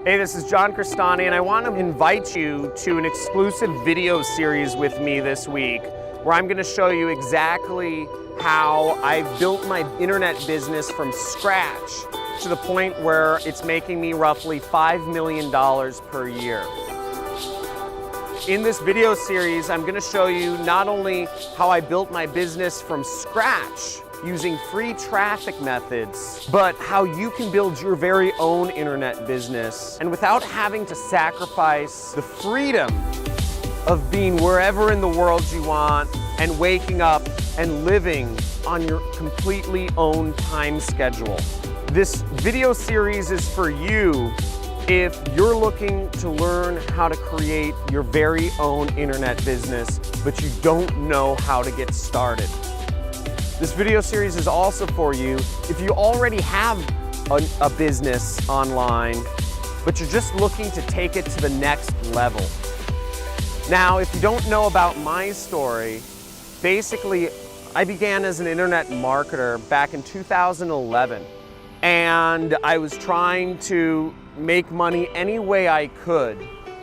Hey, this is John Crestani, and I want to invite you to an exclusive video series with me this week, where I'm going to show you exactly how I've built my internet business from scratch to the point where it's making me roughly $5 million per year. In this video series, I'm going to show you not only how I built my business from scratch using free traffic methods, but how you can build your very own internet business and without having to sacrifice the freedom of being wherever in the world you want and waking up and living on your completely own time schedule. This video series is for you if you're looking to learn how to create your very own internet business, but you don't know how to get started. This video series is also for you if you already have a business online, but you're just looking to take it to the next level. Now, if you don't know about my story, basically, I began as an internet marketer back in 2011, and I was trying to make money any way I could.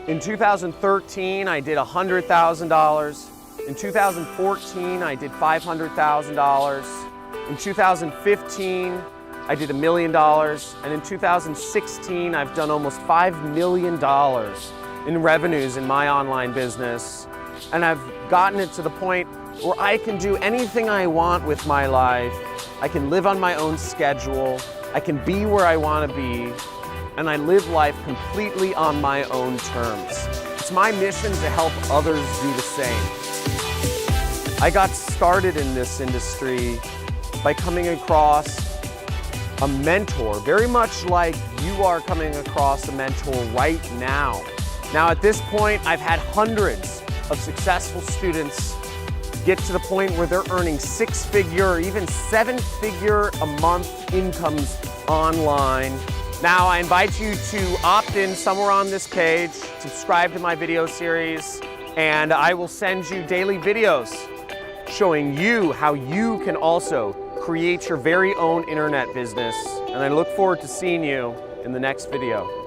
In 2013, I did $100,000. In 2014, I did $500,000. In 2015, I did $1 million. And in 2016, I've done almost $5 million in revenues in my online business. And I've gotten it to the point where I can do anything I want with my life. I can live on my own schedule. I can be where I want to be. And I live life completely on my own terms. It's my mission to help others do the same. I got started in this industry by coming across a mentor, very much like you are coming across a mentor right now. Now at this point, I've had hundreds of successful students get to the point where they're earning six-figure or even seven-figure a month incomes online. Now I invite you to opt in somewhere on this page, subscribe to my video series, and I will send you daily videos showing you how you can also create your very own internet business. And I look forward to seeing you in the next video.